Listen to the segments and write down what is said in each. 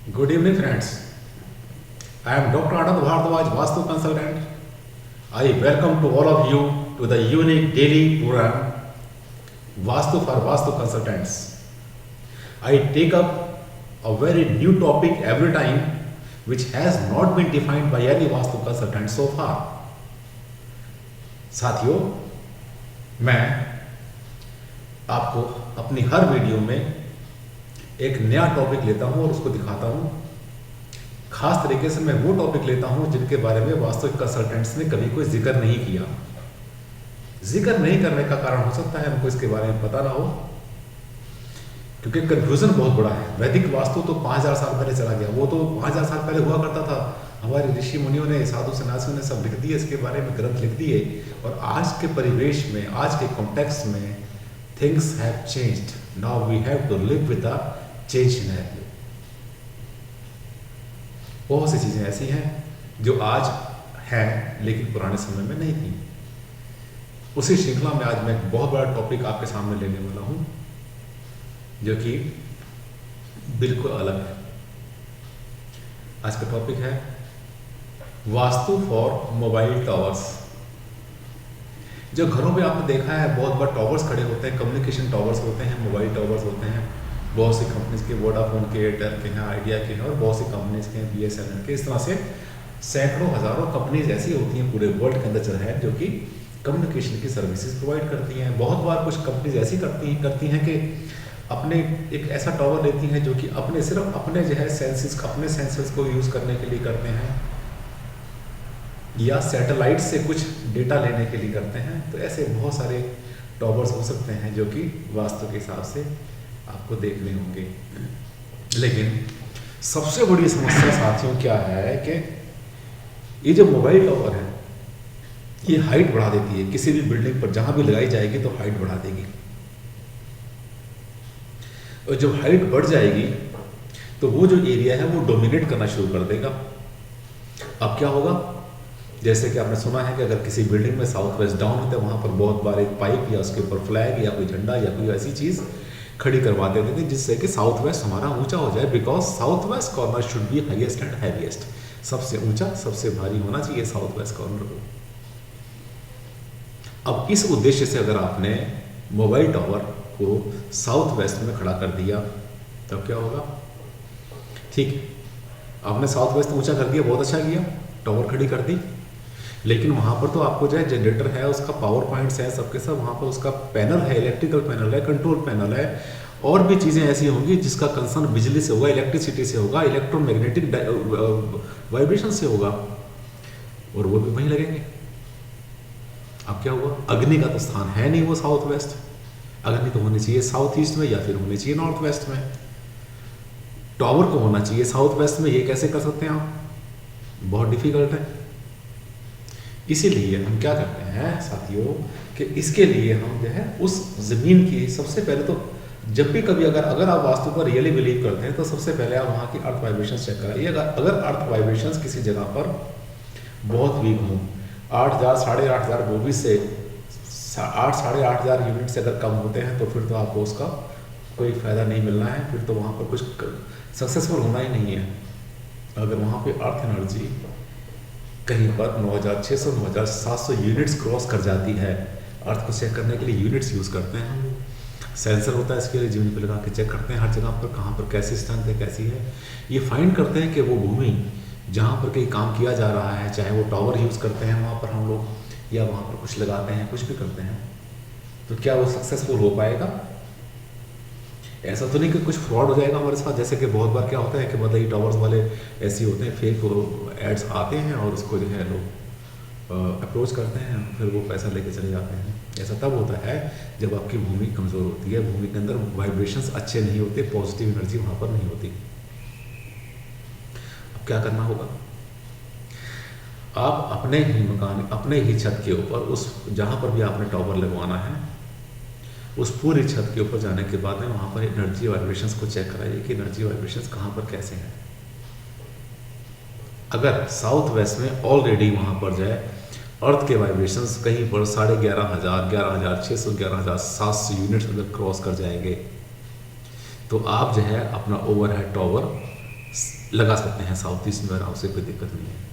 Good evening, friends. I am Dr. Anand Bhardwaj, Vastu Consultant. I welcome to all of you to the unique daily program Vastu for Vastu Consultants. I take up a very new topic every time which has not been defined by any Vastu consultant so far. साथियों, मैं आपको अपनी हर video में एक नया topic लेता हूं और उसको दिखाता हूं। खास तरीके से मैं वो टॉपिक लेता हूं जिनके बारे में वास्तविक कंसल्टेंट्स ने कभी कोई जिक्र नहीं किया। जिक्र नहीं करने का कारण हो सकता है उनको इसके बारे में पता ना हो, क्योंकि कंफ्यूजन बहुत बड़ा है। वैदिक वास्तु तो 5000 साल पहले चला गया, वो तो 5000 साल पहले हुआ करता था। हमारे ऋषि मुनियों ने, साधु सन्यासियों ने सब लिख दिए, इसके बारे में ग्रंथ लिख दिए। और आज के परिवेश में, आज के कॉन्टेक्स्ट में things have changed. Now we have to live with the change scenario. बहुत सी चीजें ऐसी हैं जो आज हैं लेकिन पुराने समय में नहीं थी। उसी श्रृंखला में आज मैं एक बहुत बड़ा टॉपिक आपके सामने लेने वाला हूं जो कि बिल्कुल अलग है। आज का टॉपिक है वास्तु फॉर मोबाइल टावर्स। जो घरों में आपने देखा है बहुत बार टावर्स खड़े होते हैं, कम्युनिकेशन टावर्स होते हैं, मोबाइल टावर्स होते हैं। बहुत सी कंपनीज के, वोडाफोन के, एयरटेल के हैं, आइडिया के हैं और बहुत सी कंपनीज के हैं, BSNL के। इस तरह से सैकड़ों हजारों कंपनीज ऐसी होती हैं पूरे वर्ल्ड के अंदर है जो कि कम्युनिकेशन की सर्विसेज प्रोवाइड करती हैं। बहुत बार कुछ कंपनीज ऐसी करती हैं कि अपने एक ऐसा टावर लेती हैं जो कि सिर्फ अपने जो है अपने सेंसेस को यूज़ करने के लिए करते हैं या सैटेलाइट से कुछ डेटा लेने के लिए करते हैं। तो ऐसे बहुत सारे टावर्स हो सकते हैं जो कि वास्तु के हिसाब से आपको देखने होंगे। लेकिन सबसे बड़ी समस्या साथियों क्या है कि ये जो मोबाइल टावर है ये हाइट बढ़ा देती है। किसी भी बिल्डिंग पर जहां भी लगाई जाएगी तो हाइट बढ़ा देगी, और जब हाइट बढ़ जाएगी तो वो जो एरिया है वो डोमिनेट करना शुरू कर देगा। अब क्या होगा, जैसे कि आपने सुना है कि अगर किसी बिल्डिंग में साउथ वेस्ट डाउन होता है, वहां पर बहुत बार एक पाइप या उसके ऊपर फ्लैग या कोई झंडा या कोई ऐसी चीज खड़ी करवा देते थे जिससे कि साउथ वेस्ट हमारा ऊंचा हो जाए। Because south west corner should be highest and heaviest. सबसे ऊंचा, सबसे भारी होना चाहिए साउथ वेस्ट कॉर्नर को। अब इस उद्देश्य से अगर आपने मोबाइल टावर को साउथ वेस्ट में खड़ा कर दिया तब क्या होगा? ठीक है, आपने साउथ वेस्ट ऊंचा कर दिया, बहुत अच्छा किया, टावर खड़ी कर दी। लेकिन वहां पर तो आपको जो है जनरेटर है, उसका पावर पॉइंट्स है, सबके सब वहां पर उसका पैनल है, इलेक्ट्रिकल पैनल है, कंट्रोल पैनल है, और भी चीजें ऐसी होंगी जिसका कंसर्न बिजली से होगा, इलेक्ट्रिसिटी से होगा, इलेक्ट्रोमैग्नेटिक वाइब्रेशन से होगा, और वो भी वहीं लगेंगे। अब क्या हुआ? अग्नि का तो स्थान है नहीं वो साउथ वेस्ट। अग्नि तो होनी चाहिए साउथ ईस्ट में या फिर होनी चाहिए नॉर्थ वेस्ट में। टावर को होना चाहिए साउथ वेस्ट में। ये कैसे कर सकते हैं आप? बहुत डिफिकल्ट है। इसीलिए हम क्या करते हैं साथियों कि इसके लिए हम जो है उस जमीन की, सबसे पहले तो जब भी कभी अगर आप वास्तु पर रियली बिलीव करते हैं तो सबसे पहले आप वहाँ की अर्थ वाइब्रेशंस चेक कराइए। अगर अर्थ वाइब्रेशंस किसी जगह पर बहुत वीक हों, 8000 8500 वो भी से 8 8500 यूनिट से अगर कम होते हैं तो फिर तो आपको उसका कोई फ़ायदा नहीं मिलना है। फिर तो वहाँ पर कुछ सक्सेसफुल होना ही नहीं है। अगर वहाँ पे अर्थ एनर्जी कहीं पर 9600 9700 यूनिट्स क्रॉस कर जाती है, अर्थ को चेक करने के लिए यूनिट्स यूज़ करते हैं हम। सेंसर होता है इसके लिए, जमीन पर लगा के चेक करते हैं हर जगह पर कहाँ पर कैसी स्ट्रेंथ है, कैसी है। ये फाइंड करते हैं कि वो भूमि जहाँ पर कहीं काम किया जा रहा है, चाहे वो टावर यूज़ करते हैं वहाँ पर हम लोग, या वहाँ पर कुछ लगाते हैं, कुछ भी करते हैं, तो क्या वो सक्सेसफुल हो पाएगा? ऐसा तो नहीं कि कुछ फ्रॉड हो जाएगा हमारे साथ। जैसे कि बहुत बार क्या होता है कि मतलब ये टावर्स वाले ऐसे होते हैं, फेक एड्स आते हैं और उसको जो है लोग अप्रोच करते हैं, फिर वो पैसा लेके चले जाते हैं। ऐसा तब होता है जब आपकी भूमि कमज़ोर होती है, भूमि के अंदर वाइब्रेशंस अच्छे नहीं होते, पॉजिटिव एनर्जी वहाँ पर नहीं होती। अब क्या करना होगा? आप अपने ही मकान, अपने ही छत के ऊपर, उस जहाँ पर भी आपने टावर लगवाना है, उस पूरी छत के ऊपर जाने के बाद में वहाँ पर एनर्जी वाइब्रेशंस को चेक कराइए कि एनर्जी वाइब्रेशंस कहाँ पर कैसे हैं। अगर साउथ वेस्ट में ऑलरेडी वहाँ पर जो है अर्थ के वाइब्रेशंस कहीं पर 11,500 11,600 11,700 यूनिट्स अगर क्रॉस कर जाएंगे तो आप जो है अपना ओवरहेड टावर लगा सकते हैं साउथ ईस्ट में, आराम से, कोई दिक्कत नहीं है।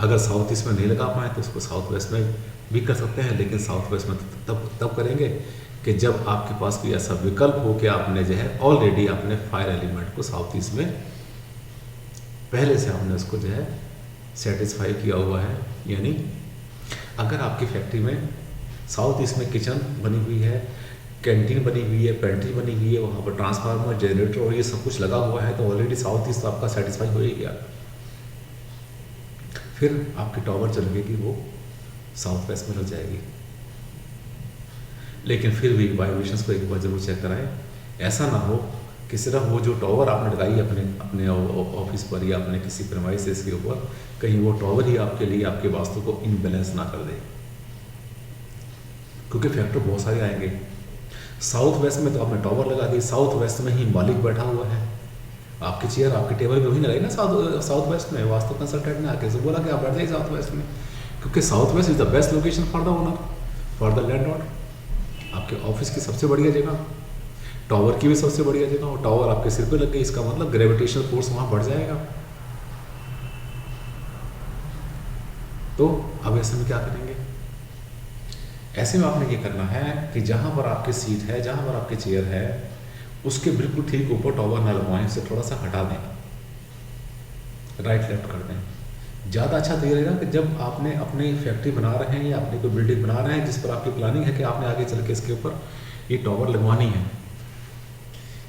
अगर साउथ ईस्ट में नहीं लगा पाए तो उसको साउथ वेस्ट में भी कर सकते हैं, लेकिन साउथ वेस्ट में तब करेंगे कि जब आपके पास कोई ऐसा विकल्प हो कि आपने जो है ऑलरेडी अपने फायर एलिमेंट को साउथ ईस्ट में पहले से आपने उसको जो है सेटिस्फाई किया हुआ है। यानी अगर आपकी फैक्ट्री में साउथ ईस्ट में किचन बनी हुई है, कैंटीन बनी हुई है, पेंट्री बनी हुई है, वहाँ पर ट्रांसफार्मर, जनरेटर और ये सब कुछ लगा हुआ है, तो ऑलरेडी साउथ ईस्ट आपका सेटिस्फाई हो ही गया। फिर आपकी टॉवर जो लगेगी वो साउथ वेस्ट में लग जाएगी। लेकिन फिर भी वाइब्रेशंस को एक बार जरूर चेक कराएं। ऐसा ना हो कि सिर्फ वो जो टॉवर आपने लगाई अपने ऑफिस पर या अपने किसी प्रेमाइसेस के ऊपर, कहीं वो टॉवर ही आपके लिए आपके वास्तु को इनबैलेंस ना कर दे, क्योंकि फैक्टर बहुत सारे आएंगे। साउथ वेस्ट में तो आपने टॉवर लगा दी, साउथ वेस्ट में ही मालिक बैठा हुआ है, आपकी चेयर आपकी टेबल पे वही लगाई ना साउथ वेस्ट में। वास्तु कंसल्टेंट ने आके बोला कि आप बैठ जाइए साउथ वेस्ट में, क्योंकि south west is the best location for the owner, for the landlord. आपके ऑफिस की सबसे बढ़िया जगह, टावर की भी सबसे बढ़िया जगह, और टावर आपके सिर पे लग गई, इसका मतलब ग्रेविटेशनल फोर्स वहाँ बढ़ जाएगा। तो अब ऐसे में क्या करेंगे? ऐसे में आपने ये करना है कि जहाँ पर आपकी सीट है, जहाँ पर आपकी चेयर है, उसके बिल्कुल ठीक ऊपर टॉवर ना लगवाएं, उसे थोड़ा सा हटा दें, राइट लेफ्ट कर दें। ज़्यादा अच्छा तो ये रहेगा कि जब आपने अपनी फैक्ट्री बना रहे हैं या अपनी कोई बिल्डिंग बना रहे हैं जिस पर आपकी प्लानिंग है कि आपने आगे चल के इसके ऊपर ये टॉवर लगवानी है,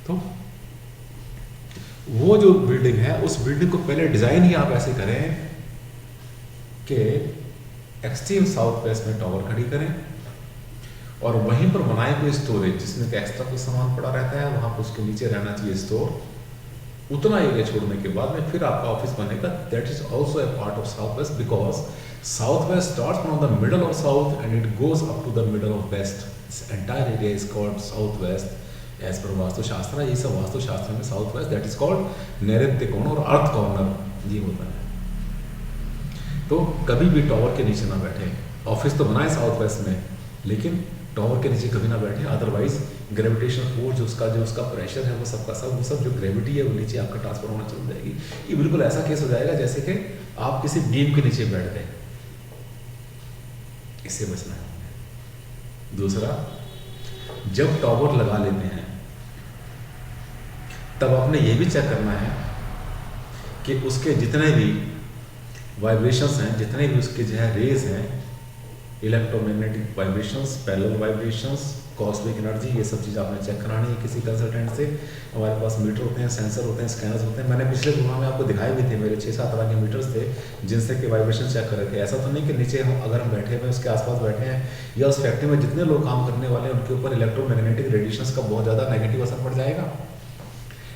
तो वो जो बिल्डिंग है उस बिल्डिंग को पहले डिज़ाइन ही आप ऐसे करें कि एक्सट्रीम साउथ वेस्ट में टॉवर खड़ी करें और वहीं पर बनाए कोई स्टोरेज जिसमें एक्स्ट्रा कोई सामान पड़ा रहता है, वहाँ पर उसके नीचे रहना चाहिए स्टोर। उतना एरिया छोड़ने के बाद में फिर आपका ऑफिस बनेगा। That is also a part of south west, because south west starts from the middle of south and it goes up to the middle of west. This entire area is called south west as per Vastushastra. ये सब वास्तुशास्त्र में south west that is called नैऋत्य कोण और अर्थ corner ये होता है। तो कभी भी टॉवर के नीचे ना बैठे। ऑफिस तो बनाए साउथ वेस्ट में, लेकिन टॉवर के नीचे कभी ना बैठे, अदरवाइज ग्रेविटेशनल फोर्स जो उसका प्रेशर है वो सब जो ग्रेविटी है वो नीचे आपका ट्रांसफर होना चल जाएगी। ये बिल्कुल ऐसा केस हो जाएगा जैसे कि आप किसी बीम के नीचे बैठ गए। इससे बचना है। दूसरा, जब टॉवर लगा लेते हैं तब आपने ये भी चेक करना है कि उसके जितने भी वाइब्रेशंस हैं, जितने भी उसके जो है रेज हैं, electromagnetic vibrations, parallel vibrations, cosmic energy, ये सब चीज़ आपने चेक करानी है किसी कंसल्टेंट से। हमारे पास मीटर होते हैं, सेंसर होते हैं, स्कैनर्स होते हैं। मैंने पिछले प्रोग्राम में आपको दिखाए भी थे, मेरे 6-7 तरह के मीटर्स थे जिनसे कि वाइब्रेशन चेक कर रहे थे। ऐसा तो नहीं कि नीचे अगर हम बैठे हुए उसके आसपास बैठे हैं या उस फैक्ट्री में जितने लोग काम करने वाले हैं उनके ऊपर इलेक्ट्रोमैग्नेटिक रेडिएशंस का बहुत ज़्यादा नेगेटिव असर पड़ जाएगा।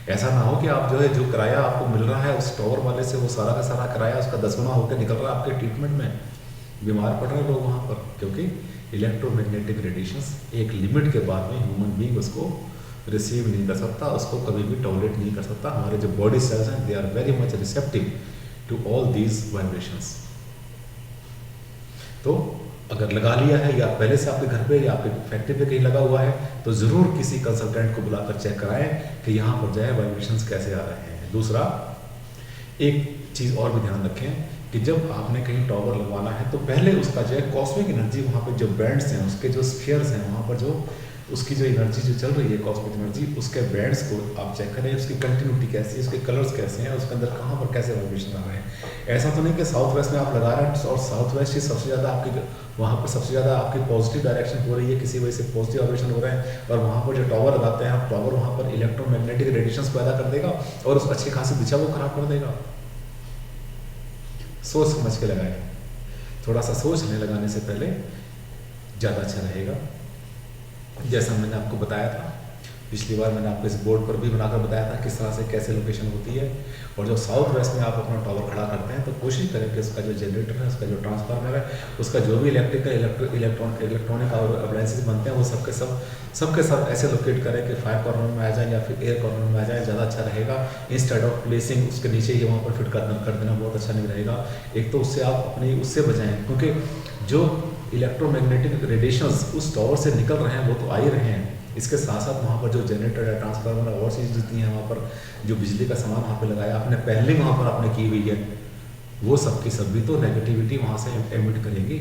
ऐसा ना हो कि आप जो किराया आपको मिल रहा है उस टॉवर वाले से, वो सारा का सारा किराया उसका 10 गुना होकर निकल रहा है आपके ट्रीटमेंट में, बीमार पड़ रहे हैं लोग वहाँ पर। क्योंकि इलेक्ट्रोमैग्नेटिक रेडिएशंस एक लिमिट के बाद में ह्यूमन बीइंग उसको रिसीव नहीं कर सकता, उसको कभी भी टॉलरेट नहीं कर सकता। हमारे जो बॉडी सेल्स हैं they are very much receptive to all these vibrations. तो अगर लगा लिया है या पहले से आपके घर पे या आपके फैक्ट्री पे कहीं लगा हुआ है तो ज़रूर किसी कंसल्टेंट को बुलाकर चेक कराएं कि यहाँ पर जो है वाइब्रेशंस कैसे आ रहे हैं। दूसरा, एक चीज़ और भी ध्यान रखें कि जब आपने कहीं टॉवर लगवाना है तो पहले उसका जो है कॉस्मिक एनर्जी, वहाँ पे जो बैंड्स हैं, उसके जो स्फीयर्स हैं, वहाँ पर जो उसकी जो एनर्जी जो चल रही है कॉस्मिक एनर्जी, उसके बैंड्स को आप चेक करें, उसकी कंटिन्यूटी कैसी है, उसके कलर्स कैसे हैं, उसके अंदर कहाँ पर कैसे वाइब्रेशन आ रहे हैं। ऐसा तो नहीं कि साउथ वेस्ट में आप लगा रहे हैं और साउथ वेस्ट ही सबसे ज़्यादा आपकी, वहाँ पर सबसे ज़्यादा आपकी पॉजिटिव डायरेक्शन हो रही है, किसी वजह से पॉजिटिव वाइब्रेशन हो रहे हैं, और वहाँ पर जो टॉवर लगाते हैं आप, टॉवर वहाँ पर इलेक्ट्रोमैग्नेटिक रेडिएशंस पैदा कर देगा और उस अच्छी खासी दिशा को खराब कर देगा। सोच समझ के लगाएं, थोड़ा सा सोच लें लगाने से पहले, ज़्यादा अच्छा रहेगा। जैसा मैंने आपको बताया था पिछली बार, मैंने आपको इस बोर्ड पर भी बनाकर बताया था किस तरह से कैसे लोकेशन होती है। और जो साउथ वेस्ट में आप अपना टावर खड़ा करते हैं तो कोशिश करें कि उसका जो जनरेटर है, उसका जो ट्रांसफार्मर है, उसका जो भी इलेक्ट्रॉनिक और अप्लायंसेस बनते हैं वो सबके सब ऐसे लोकेट करें कि फायर कॉर्नर में आ जाए या फिर एयर कॉर्नर में आ जाए, ज़्यादा अच्छा रहेगा। इंस्टेड ऑफ प्लेसिंग उसके नीचे ही वहाँ पर फिट कर देना बहुत अच्छा नहीं रहेगा। एक तो उससे आप अपनी उससे बचाएँ, क्योंकि जो इलेक्ट्रोमैग्नेटिक रेडिएशंस उस टावर से निकल रहे हैं वो तो आ ही रहे हैं, इसके साथ साथ वहाँ पर जो जनरेटर है, ट्रांसफार्मर और चीज़ जितनी है वहाँ पर, जो बिजली का सामान वहाँ पे लगाया आपने, पहले वहाँ पर आपने की हुई है, वो सब की सब भी तो नेगेटिविटी वहाँ से एमिट करेंगी।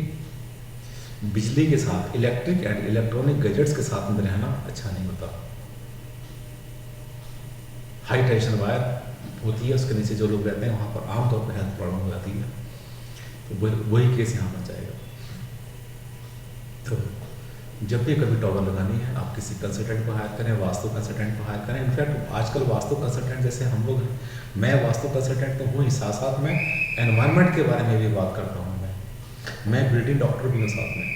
बिजली के साथ, इलेक्ट्रिक एंड इलेक्ट्रॉनिक गैजेट्स के साथ में रहना अच्छा नहीं होता। हाई टेंशन वायर होती है, उसके नीचे जो लोग रहते हैं वहाँ पर आमतौर पर हेल्थ प्रॉब्लम हो जाती है। तो वही केस यहाँ बन जाएगा। तो जब भी कभी टॉवर लगानी है, आप किसी कंसल्टेंट को हायर करें, वास्तु कंसल्टेंट को हायर करें। इनफैक्ट आजकल वास्तु कंसल्टेंट जैसे हम लोग हैं, मैं वास्तु कंसल्टेंट तो हूँ ही, साथ साथ में एनवायरनमेंट के बारे में भी बात करता हूँ। मैं बिल्डिंग डॉक्टर भी हूँ साथ में,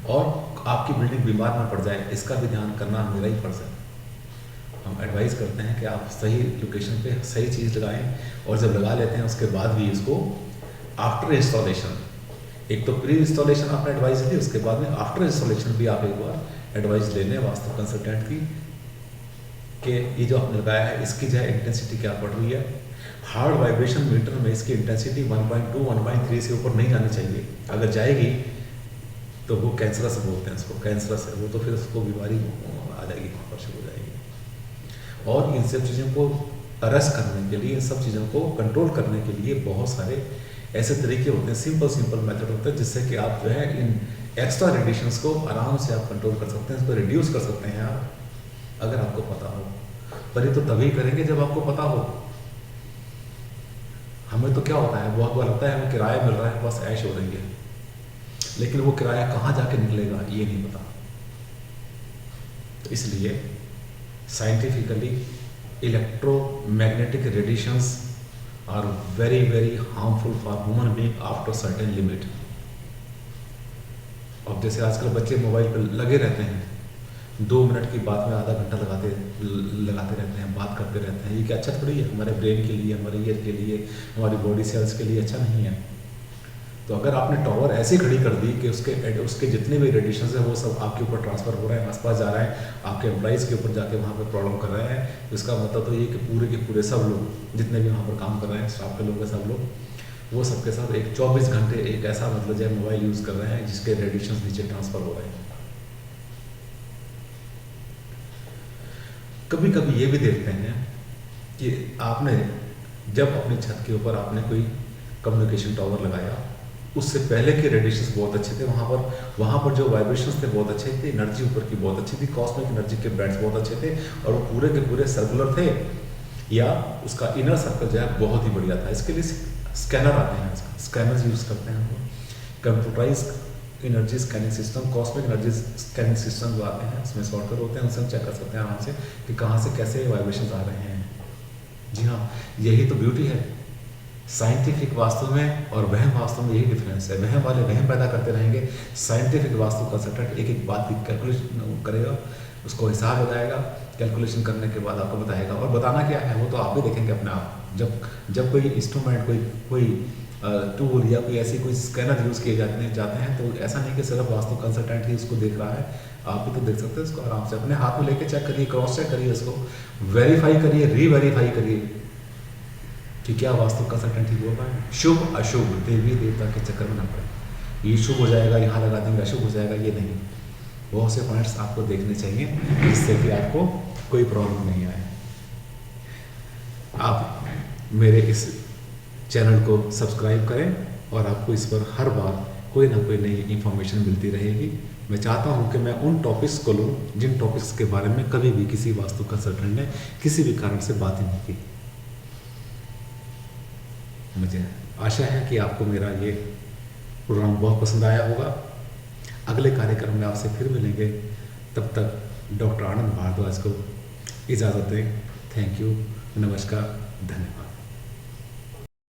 और आपकी बिल्डिंग बीमार ना पड़ जाए इसका भी ध्यान करना मेरा ही फर्ज है। हम एडवाइस करते हैं कि आप सही लोकेशन पे सही चीज़ लगाएं, और जब लगा लेते हैं उसके बाद भी इसको आफ्टर इंस्टॉलेशन, एक तो प्री इंस्टॉलेशन आपने एडवाइस ली, उसके बाद में आफ्टर इंस्टॉलेशन भी आप एक बार एडवाइस ले लें वास्तु कंसल्टेंट की, कि ये जो आपने लगाया है इसकी जो है इंटेंसिटी क्या पड़ रही है। हार्ड वाइब्रेशन मीटर में इसकी इंटेंसिटी 1.2 1.3 से ऊपर नहीं जानी चाहिए। अगर जाएगी तो वो कैंसरस बोलते हैं उसको, कैंसरस है वो, तो फिर उसको बीमारी आ जाएगी, वहाँ पर शुरू हो जाएगी। और इन सब चीज़ों को अरेस्ट करने के लिए, इन सब चीज़ों को कंट्रोल करने के लिए बहुत सारे ऐसे तरीके होते हैं, सिंपल मेथड होते हैं, जिससे कि आप जो है इन एक्स्ट्रा रेडिएशंस को आराम से आप कंट्रोल कर सकते हैं, इसको रिड्यूस कर सकते हैं आप, अगर आपको पता हो। पर ये तो तभी करेंगे जब आपको पता हो। हमें तो क्या होता है, बहुत बार लगता है हमें किराया मिल रहा है, बस ऐश हो रही है, लेकिन वो किराया कहाँ जाके निकलेगा ये नहीं पता। तो इसलिए scientifically electromagnetic radiations are very very harmful for human being after certain limit. अब जैसे आजकल बच्चे मोबाइल पर लगे रहते हैं, 2 मिनट की बात में आधा घंटा लगाते रहते हैं, बात करते रहते हैं। ये क्या अच्छा थोड़ी है हमारे ब्रेन के लिए, हमारे ईयर के लिए, हमारी बॉडी सेल्स के लिए अच्छा नहीं है। तो अगर आपने टॉवर ऐसे खड़ी कर दी कि उसके जितने भी रेडिएशन है वो सब आपके ऊपर ट्रांसफर हो रहे हैं, आसपास जा रहे हैं, आपके एम्प्लॉइज़ के ऊपर जाके वहाँ पर प्रॉब्लम कर रहे हैं, तो इसका मतलब तो ये कि पूरे के पूरे सब लोग जितने भी वहाँ पर काम कर रहे हैं, स्टाफ के लोग हैं, सब लोग वो सबके साथ एक 24 घंटे एक ऐसा मतलब जो है मोबाइल यूज़ कर रहे हैं जिसके रेडिएशन नीचे ट्रांसफ़र हो रहे हैं। कभी कभी ये भी देखते हैं कि आपने जब अपनी छत के ऊपर आपने कोई कम्युनिकेशन टावर लगाया, उससे पहले के रेडिएशंस बहुत अच्छे थे, वहाँ पर जो वाइब्रेशंस थे बहुत अच्छे थे, एनर्जी ऊपर की बहुत अच्छी थी, कॉस्मिक एनर्जी के बैंड्स बहुत अच्छे थे, और वो पूरे के पूरे सर्कुलर थे, या उसका इनर सर्कल जो है बहुत ही बढ़िया था। इसके लिए स्कैनर आते हैं, स्कैनर्स यूज़ करते हैं हम, computerise energy scanning system, cosmic energy scanning system जो आते हैं उसमें सॉफ्टवेयर होते हैं, उनसे हम चेक कर सकते हैं आराम से कि कहाँ से कैसे वाइब्रेशंस आ रहे हैं। जी हाँ, यही तो ब्यूटी है साइंटिफिक वास्तु में और वहम वास्तु में, यही डिफरेंस है। वहम वाले वहम पैदा करते रहेंगे, साइंटिफिक वास्तु कंसल्टेंट एक एक बात की कैलकुलेशन करेगा, उसको हिसाब लगाएगा, कैलकुलेशन करने के बाद आपको बताएगा। और बताना क्या है वो तो आप भी देखेंगे अपने आप। जब कोई इंस्ट्रूमेंट, कोई टूल या कोई ऐसी कोई स्कैनर यूज़ किए जाते हैं, तो ऐसा नहीं कि सिर्फ वास्तु कंसल्टेंट ही उसको देख रहा है, आप भी तो देख सकते हैं उसको आराम से अपने हाथ में लेके चेक करिए, क्रॉस चेक करिए, उसको वेरीफाई करिए, रीवेरीफाई करिए कि क्या वास्तु कंसल्टेंट ही बोल रहा है। शुभ अशुभ देवी देवता के चक्कर में ना पड़े, ये शुभ हो जाएगा यहाँ लगा देंगे, अशुभ हो जाएगा, ये नहीं। बहुत से पॉइंट्स आपको देखने चाहिए जिससे कि आपको कोई प्रॉब्लम नहीं आए। आप मेरे इस चैनल को सब्सक्राइब करें और आपको इस पर हर बार कोई ना कोई नई इन्फॉर्मेशन मिलती रहेगी। मैं चाहता हूं कि मैं उन टॉपिक्स को लूं जिन टॉपिक्स के बारे में कभी भी किसी वास्तु कंसल्टेंट ने किसी भी कारण से बात ही नहीं की। मुझे आशा है कि आपको मेरा ये प्रोग्राम बहुत पसंद आया होगा। अगले कार्यक्रम में आपसे फिर मिलेंगे, तब तक डॉक्टर आनंद भारद्वाज को इजाज़त दें। थैंक यू, नमस्कार, धन्यवाद।